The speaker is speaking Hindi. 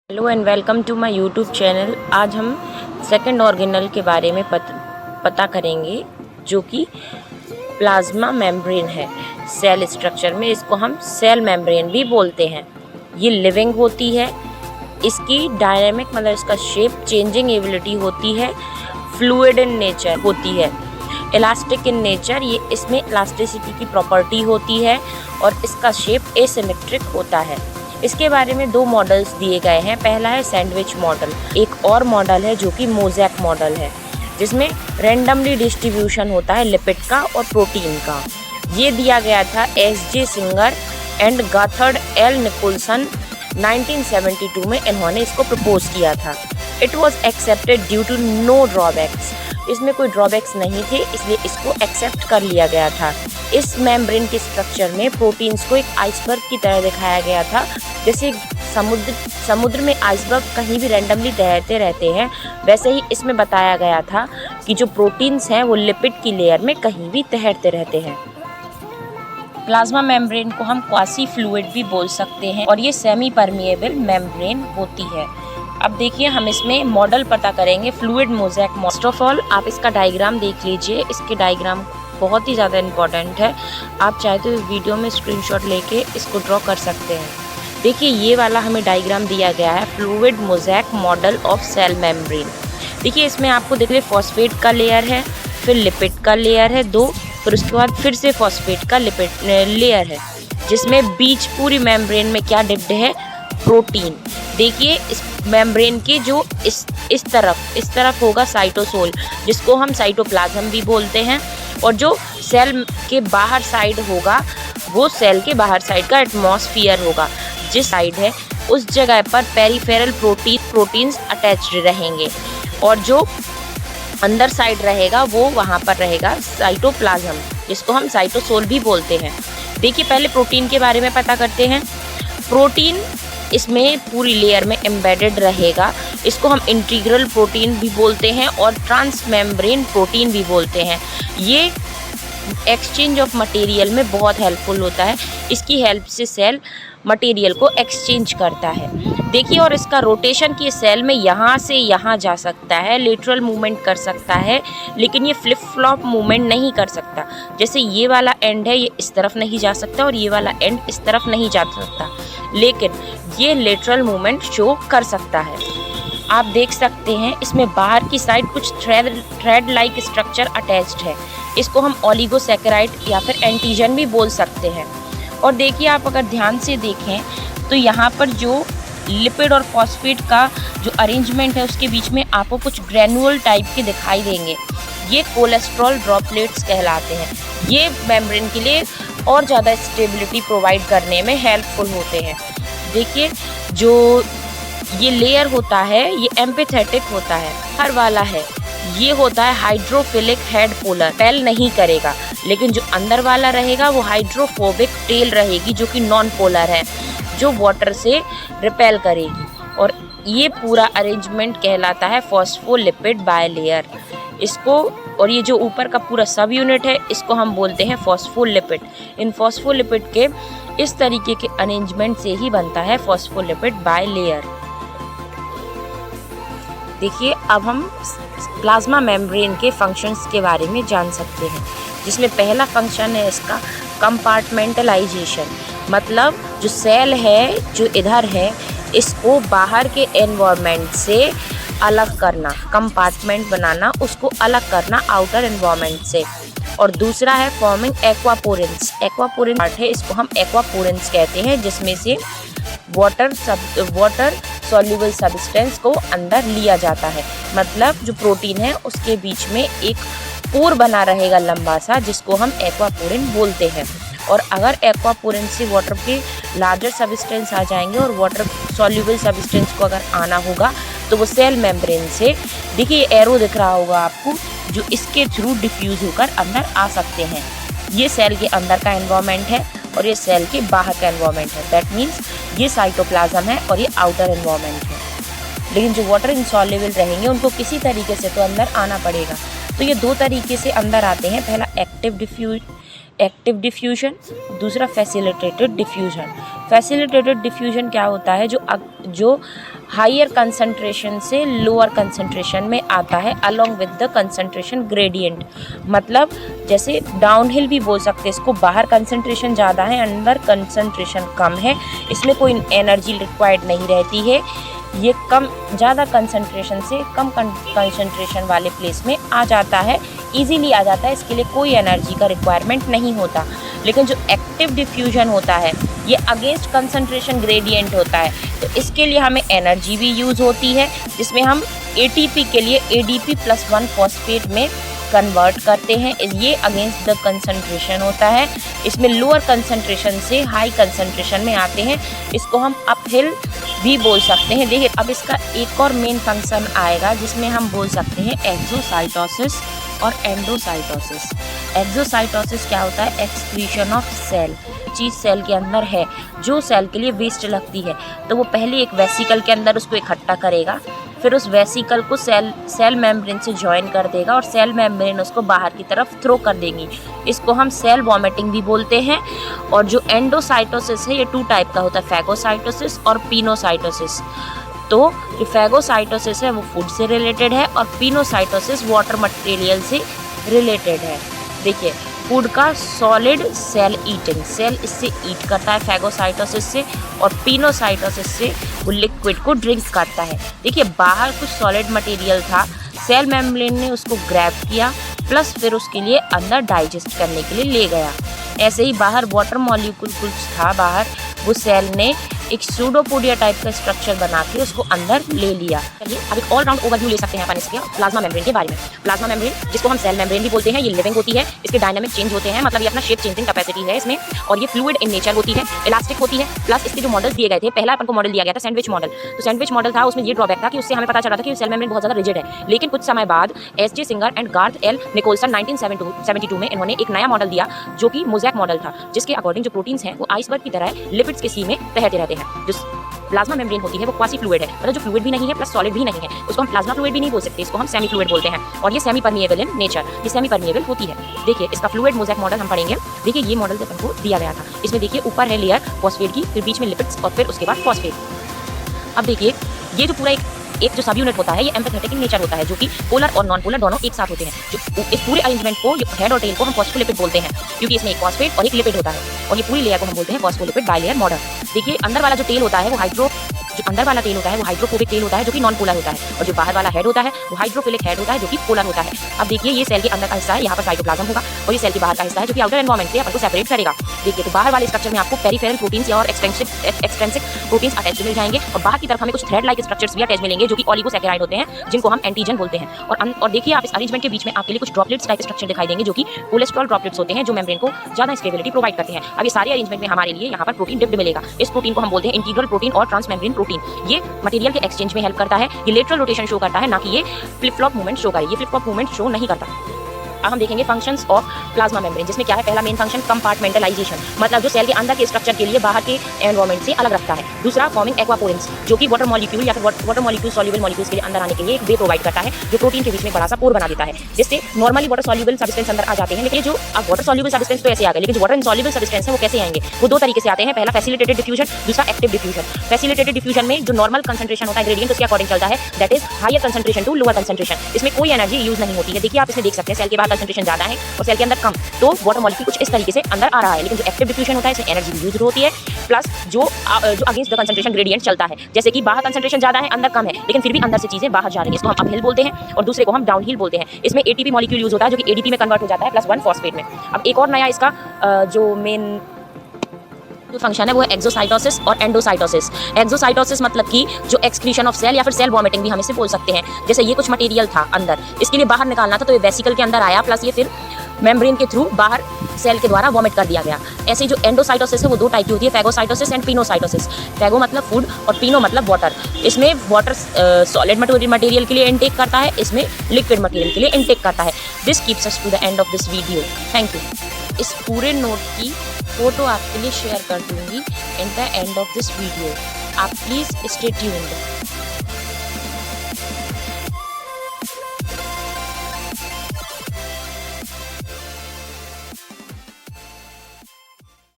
Hello and welcome to my YouTube channel. आज हम सेकंड ऑर्गेनल के बारे में पता करेंगे जो कि प्लाज्मा मेम्ब्रेन है। सेल स्ट्रक्चर में इसको हम सेल मेम्ब्रेन भी बोलते हैं। ये लिविंग होती है, इसकी डायनेमिक मतलब इसका शेप चेंजिंग एबिलिटी होती है, फ्लूइड इन नेचर होती है, इलास्टिक इन नेचर, ये इसमें इलास्टिसिटी की प्रॉपर्टी होती है और इसका शेप एसिमेट्रिक होता है। इसके बारे में दो मॉडल्स दिए गए हैं। पहला है सैंडविच मॉडल, एक और मॉडल है जो कि मोज़ैक मॉडल है, जिसमें रैंडमली डिस्ट्रीब्यूशन होता है लिपिड का और प्रोटीन का। ये दिया गया था S J. Singer and Garth L. Nicolson 1972 में इन्होंने इसको प्रपोज किया था। It was accepted due to no drawbacks, इसमें कोई ड्रॉबैक्स नहीं थे, इसलिए इसको एक्सेप्ट कर लिया गया था। इस मेम्ब्रेन के स्ट्रक्चर में प्रोटीन्स को एक आइसबर्ग की तरह दिखाया गया था। जैसे समुद्र में आइसबर्ग कहीं भी रैंडमली तैरते रहते हैं, वैसे ही इसमें बताया गया था कि जो प्रोटीन्स हैं वो लिपिड की लेयर में कहीं भी तैरते रहते हैं। प्लाज्मा मेम्ब्रेन को हम क्वासी फ्लूइड भी बोल सकते हैं और ये सेमी परमिएबल मेम्ब्रेन होती है। अब देखिए हम इसमें मॉडल पता करेंगे fluid mosaic. First of all आप इसका डायग्राम देख लीजिए, इसके डायग्राम बहुत ही ज़्यादा इम्पॉर्टेंट है। आप चाहे तो वीडियो में स्क्रीनशॉट लेके इसको ड्रॉ कर सकते हैं। देखिए ये वाला हमें डायग्राम दिया गया है, fluid mosaic model of cell membrane. देखिए इसमें आपको देखिए फॉस्फेट का लेयर है, फिर लिपिड का लेयर है दो, फिर उसके बाद फिर से फॉस्फेट का लिपिड लेयर है, जिसमें बीच पूरी मेम्ब्रेन में क्या डिप्ड है, प्रोटीन। देखिए इस मेम्ब्रेन के जो इस तरफ होगा साइटोसोल, जिसको हम साइटोप्लाज्म भी बोलते हैं, और जो सेल के बाहर साइड होगा वो सेल के बाहर साइड का एटमॉस्फेयर होगा। जिस साइड है उस जगह पर पेरिफेरल प्रोटीन्स अटैच्ड रहेंगे, और जो अंदर साइड रहेगा वो वहाँ पर रहेगा साइटोप्लाज्म, जिसको हम साइटोसोल भी बोलते हैं। देखिए पहले प्रोटीन के बारे में पता करते हैं। प्रोटीन इसमें पूरी लेयर में एम्बेडेड रहेगा, इसको हम इंटीग्रल प्रोटीन भी बोलते हैं और ट्रांसमेम्ब्रेन प्रोटीन भी बोलते हैं। ये एक्सचेंज ऑफ मटेरियल में बहुत हेल्पफुल होता है, इसकी हेल्प से सेल मटेरियल को एक्सचेंज करता है। देखिए और इसका रोटेशन की सेल में यहाँ से यहाँ जा सकता है, लेटरल मूवमेंट कर सकता है, लेकिन ये फ्लिप फ्लॉप मूवमेंट नहीं कर सकता। जैसे ये वाला एंड है, ये इस तरफ नहीं जा सकता और ये वाला एंड इस तरफ नहीं जा सकता, लेकिन ये लेटरल मूवमेंट शो कर सकता है। आप देख सकते हैं इसमें बाहर की साइड कुछ थ्रेड लाइक स्ट्रक्चर अटैच्ड है, इसको हम ओलिगोसैकेराइड या फिर एंटीजन भी बोल सकते हैं। और देखिए आप अगर ध्यान से देखें तो यहाँ पर जो लिपिड और फॉस्फेट का जो अरेंजमेंट है उसके बीच में आपको कुछ ग्रैनुअल टाइप के दिखाई देंगे, ये कोलेस्ट्रॉल ड्रॉपलेट्स कहलाते हैं। ये मेम्ब्रेन के लिए और ज़्यादा स्टेबिलिटी प्रोवाइड करने में हेल्पफुल होते हैं। देखिए जो ये लेयर होता है ये एम्पिथेटिक होता है, हर वाला है, ये होता है हाइड्रोफिलिक हेड पोलर, पेल नहीं करेगा, लेकिन जो अंदर वाला रहेगा वो हाइड्रोफोबिक टेल रहेगी जो कि नॉन पोलर है, जो वाटर से रिपेल करेगी। और ये पूरा अरेंजमेंट कहलाता है फॉस्फोलिपिड बायलेयर इसको। और ये जो ऊपर का पूरा सब यूनिट है इसको हम बोलते हैं फॉस्फोलिपिड। इन फॉस्फोलिपिड के इस तरीके के अरेंजमेंट से ही बनता है फॉस्फोलिपिड बायलेयर। देखिए अब हम प्लाज्मा मेम्ब्रेन के फंक्शंस के बारे में जान सकते हैं, जिसमें पहला फंक्शन है इसका कंपार्टमेंटलाइजेशन, मतलब जो सेल है जो इधर है इसको बाहर के एनवायरनमेंट से अलग करना, कंपार्टमेंट बनाना, उसको अलग करना आउटर एनवायरनमेंट से। और दूसरा है फॉर्मिंग एक्वापोरेंस। एक्वापोरेंस पार्ट है, इसको हम एक्वापोरेंस कहते हैं, जिसमें से वाटर सॉल्युबल सब्सटेंस को अंदर लिया जाता है। मतलब जो प्रोटीन है उसके बीच में एक पोर बना रहेगा लंबा सा, जिसको हम एक्वापोरेन बोलते हैं। और अगर एक्वापोरेन से वाटर के लार्जर सब्सटेंस आ जाएंगे और वाटर सॉल्युबल सब्सटेंस को अगर आना होगा तो वो सेल मेम्ब्रेन से, देखिए एरो दिख रहा होगा आपको, जो इसके थ्रू डिफ्यूज होकर अंदर आ सकते हैं। ये सेल के अंदर का एनवायरनमेंट है और ये सेल के बाहर का एनवायरनमेंट है। दैट मीन्स ये साइटोप्लाज्म है और ये आउटर एनवायरनमेंट है। लेकिन जो वाटर इंसॉल्युबल रहेंगे उनको किसी तरीके से तो अंदर आना पड़ेगा। तो ये दो तरीके से अंदर आते हैं, पहला एक्टिव डिफ्यूजन, दूसरा फैसिलिटेटेड डिफ्यूजन। फैसिलिटेटेड डिफ्यूजन क्या होता है, जो हायर कंसंट्रेशन से लोअर कंसंट्रेशन में आता है along with the concentration gradient. मतलब जैसे डाउनहिल भी बोल सकते हैं इसको, बाहर कंसंट्रेशन ज़्यादा है, अंदर कंसंट्रेशन कम है, इसमें कोई एनर्जी रिक्वायर्ड नहीं रहती है। ये कम ज़्यादा कंसंट्रेशन से कम कंसंट्रेशन वाले प्लेस में आ जाता है, इजीली आ जाता है, इसके लिए कोई एनर्जी का रिक्वायरमेंट नहीं होता। लेकिन जो एक्टिव डिफ्यूजन होता है ये अगेंस्ट कंसंट्रेशन ग्रेडियंट होता है, तो इसके लिए हमें एनर्जी भी यूज़ होती है, जिसमें हम ATP के लिए ADP+1 फॉस्फेट में कन्वर्ट करते हैं। ये अगेंस्ट द कंसंट्रेशन होता है। इसमें लोअर कंसंट्रेशन से हाई कंसंट्रेशन में आते हैं, इसको हम अपहिल भी बोल सकते हैं। देखिए अब इसका एक और मेन फंक्शन आएगा जिसमें हम बोल सकते हैं एक्सोसाइटोसिस और एंडोसाइटोसिस। एक्सोसाइटोसिस क्या होता है? Excretion of cell. चीज़ सेल के अंदर है जो सेल के लिए वेस्ट लगती है, तो वो पहले एक वेसिकल के अंदर उसको इकट्ठा करेगा, फिर उस वेसिकल को सेल मेम्ब्रेन से ज्वाइन कर देगा और सेल मेम्ब्रेन उसको बाहर की तरफ थ्रो कर देंगी। इसको हम सेल वॉमिटिंग भी बोलते हैं। और जो एंडोसाइटोसिस है ये 2 टाइप का होता है, फैगोसाइटोसिस और पिनोसाइटोसिस। तो जो फैगोसाइटोसिस है वो फूड से रिलेटेड है और पिनोसाइटोसिस वाटर मटेरियल से रिलेटेड है। देखिए फूड का सॉलिड सेल ईटिंग, सेल इससे ईट करता है फैगोसाइटोसिस से, और पिनोसाइटोसिस से वो लिक्विड को ड्रिंक करता है। देखिए बाहर कुछ सॉलिड मटेरियल था, सेल मेम्ब्रेन ने उसको ग्रैब किया, प्लस फिर उसके लिए अंदर डाइजेस्ट करने के लिए ले गया। ऐसे ही बाहर वाटर मॉलिक्यूल कुछ था बाहर, वो सेल ने एक सूडोपोडिया टाइप का स्ट्रक्चर बना के उसको अंदर ले लिया। चलिए अब एक ऑल राउंड ओवरव्यू ले सकते हैं अपन इसके प्लाज्मा मेम्ब्रेन के बारे में। प्लाज्मा मेम्ब्रेन जिसको हम सेल मेम्ब्रेन भी बोलते हैं, ये लिविंग होती है, इसके डायनामिक चेंज होते हैं, मतलब ये अपना शेप चेंजिंग कैपेसिटी है इसमें, और ये फ्लूइड इन नेचर होती है, इलास्टिक होती है। प्लस इसके जो मॉडल दिए गए थे, पहला अपन को मॉडल दिया गया था सैंडविच मॉडल। तो सैंडविच मॉडल था, उसमें ये ड्रॉबैक था कि उससे हमें पता चला था कि सेल मेम्ब्रेन बहुत ज़्यादा रिजिड है। लेकिन कुछ समय बाद S.J. Singer and Garth L Nicolson 1972 में इन्होंने एक नया मॉडल दिया जो कि मोज़ैक मॉडल था, जिसके अकॉर्डिंग जो प्रोटीन्स हैं वो आइसबर्ग की तरह लिपिड्स के सी में तैरते रहते हैं। जो प्लाज्मा मेम्ब्रेन होती है वो क्वासी फ्लूइड है, मतलब जो फ्लूइड भी नहीं है प्लस सॉलिड भी नहीं है, उसको हम प्लाज्मा फ्लूइड भी नहीं बोल सकते, इसको हम सेमी फ्लूइड बोलते हैं। और ये सेमी परमिएबल इन नेचर, ये सेमी परमिएबल होती है। देखिए इसका फ्लूइड मोज़ैक मॉडल हम पढ़ेंगे। देखिए ये मॉडल अपन को दिया गया था, इसमें देखिए ऊपर है लेयर फॉस्फेट की, फिर बीच में लिपिड्स और फिर उसके बाद फॉस्फेट। अब देखिए ये जो पूरा एक जो सब यूनिट होता है ये एम्पैथेटिक इन नेचर होता है, जो कि पोलर और नॉन पोलर दोनों एक साथ होते हैं। जो इस पूरे अरेंजमेंट को हेड और टेल को हम फॉस्फोलिपिड बोलते हैं, क्योंकि इसमें एक फॉस्फेट और एक लिपिड होता है, और ये पूरी लेयर को हम बोलते हैं फॉस्फोलिपिड बाइलेयर मॉडल। देखिए अंदर वाला जो टेल होता है वो हाइड्रोफोबिक टेल होता है जो कि नॉन पोलर होता है, और जो बाहर वाला हेड होता है वो हाइड्रोफिलिक हेड होता है जो कि पोलर होता है। अब देखिए ये सेल के अंदर का हिस्सा है, यहाँ पर साइटोप्लाज्म होगा, और ये सेल के बाहर का हिस्सा है जो कि आउटर एनवायरनमेंट से अपन को सेपरेट करेगा। देखिए तो बाहर वाले स्ट्रक्चर में आपको पेरिफेरल प्रोटीन्स और एक्सट्रिंसिक प्रोटीन्स अटैच मिल जाएंगे, और बाहर की तरफ हमें कुछ थ्रेड लाइक स्ट्रक्चर्स भी अटैच मिलेंगे जो कि ऑलिगोसैकेराइड होते हैं, जिनको हम एंटीजन बोलते हैं। और देखिए आप इस अरेंजमेंट के बीच में आपके लिए कुछ ड्रॉपलेट्स टाइप स्ट्रक्चर दिखाई देंगे जो कि कोलेस्ट्रॉल ड्रॉपलेट्स होते हैं, जो मेम्ब्रेन को ज़्यादा स्टेबिलिटी प्रोवाइड करते हैं। अब ये सारे अरेंजमेंट में हमारे लिए यहाँ पर प्रोटीन डिप्ड मिलेगा। इस प्रोटीन को हम बोलते हैं इंटीग्रल प्रोटीन और ट्रांसमेम्ब्रेन प्रोटीन। ये मटेरियल के एक्सचेंज में हेल्प करता है, ये लेटरल रोटेशन शो करता है, ना कि ये फ्लिप फ्लॉप मूवमेंट शो करे। ये फ्लिप फ्लॉप मूवमेंट शो नहीं करता। अब हम देखेंगे फंक्शंस ऑफ प्लाज्मा मेम्ब्रेन, जिसमें क्या है, पहला मेन फंक्शन कंपार्टमेंटलाइजेशन, मतलब जो सेल के अंदर के स्ट्रक्चर के लिए बाहर के एनवायरनमेंट से अलग रखता है। दूसरा फॉर्मिंग एक्वापोरेंस, जो कि वाटर मॉलिक्यूल या फिर वाटर मॉलिक्यूल सॉल्युबल मॉलिक्यूल्स के लिए अंदर आने के लिए एक वे प्रोवाइड करता है, जो प्रोटीन के बीच में बड़ा सा पोर बना देता है, जिससे नॉर्मली वाटर सॉल्युबल सब्सटेंस अंदर आ जाते हैं। लेकिन जो वाटर सॉल्युबल सब्सटेंस तो ऐसे आ गए, लेकिन जो वाटर इनसॉल्युबल सब्सटेंस है वो कैसे आएंगे? वो 2 तरीके से आते हैं, पहला फैसिलिटेटेड डिफ्यूजन, दूसरा एक्टिव डिफ्यूजन। फैसिलिटेटेड डिफ्यूजन में जो नॉर्मल कंसंट्रेशन होता है ग्रेडियंट उसके अकॉर्डिंग चलता है, that is higher concentration to lower concentration. इसमें कोई एनर्जी यूज नहीं होती है। देखिए आप इसमें देख सकते हैं सेल के बाहर कंसंट्रेशन ज़्यादा है और सेल के अंदर कम, तो वाटर मॉलिक्यूल कुछ इस तरीके से अंदर आ रहा है। लेकिन जो एक्टिव डिफ्यूजन होता है इसमें एनर्जी भी यूज होती है, प्लस जो अगेंस्ट द कंसंट्रेशन ग्रेडियंट चलता है, जैसे कि बाहर कंसंट्रेशन ज़्यादा है अंदर कम है, लेकिन फिर भी अंदर से चीज़ें बाहर जा रही हैं, इसको हम अपहिल बोलते हैं, और दूसरे को हम डाउनहिल बोलते हैं। इसमें ATP मॉलिक्यूल यूज होता है जो कि ADP में कन्वर्ट हो जाता है +1 फॉस्फेट में। अब एक और नया इसका जो मेन जो फंक्शन है वो है एक्सोसाइटोसिस और एंडोसाइटोसिस। एक्सोसाइटोसिस मतलब कि जो एक्सक्रीशन ऑफ सेल या फिर सेल वॉमिटिंग भी हम इसे बोल सकते हैं। जैसे ये कुछ मटेरियल था अंदर, इसके लिए बाहर निकालना था, तो ये वेसिकल के अंदर आया, प्लस ये फिर मेम्ब्रेन के थ्रू बाहर सेल के द्वारा वॉमिट कर दिया गया। ऐसे जो एंडोसाइटोसिस है वो 2 टाइप की होती है, फैगोसाइटोसिस एंड पिनोसाइटोसिस। फैगो मतलब फूड और पिनो मतलब वाटर। इसमें वाटर सॉलिड मटेरियल के लिए इनटेक करता है, इसमें लिक्विड मटेरियल के लिए इनटेक करता है। This keeps us to the end of this video. Thank you. इस पूरे नोट की फोटो आपके लिए शेयर कर दूंगी in the end of this video. आप प्लीज़ स्टे ट्यून्ड।